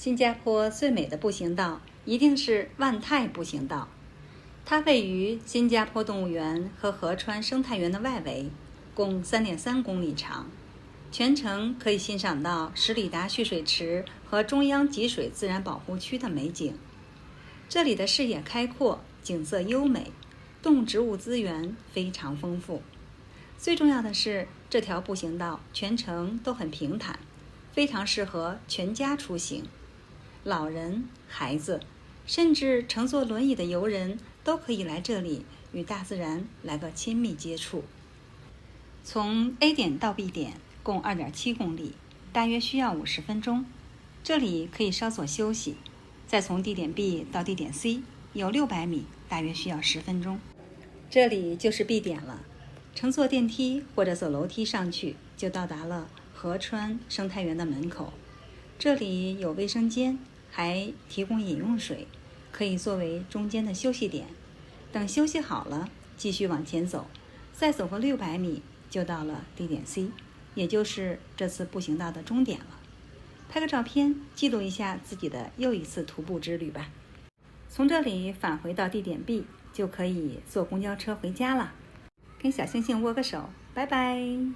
新加坡最美的步行道一定是万泰步行道，它位于新加坡动物园和河川生态园的外围，共3.3公里长，全程可以欣赏到十里达蓄水池和中央集水自然保护区的美景。这里的视野开阔，景色优美，动植物资源非常丰富。最重要的是，这条步行道全程都很平坦，非常适合全家出行。老人、孩子，甚至乘坐轮椅的游人都可以来这里与大自然来个亲密接触。从 A 点到 B 点共2.7公里，大约需要50分钟。这里可以稍作休息，再从地点 B 到地点 C 有600米，大约需要10分钟。这里就是 B 点了，乘坐电梯或者走楼梯上去，就到达了河川生态园的门口。这里有卫生间，还提供饮用水，可以作为中间的休息点。等休息好了，继续往前走，再走个600米就到了地点 C， 也就是这次步行道的终点了。拍个照片记录一下自己的又一次徒步之旅吧。从这里返回到地点 B， 就可以坐公交车回家了。跟小星星握个手，拜拜。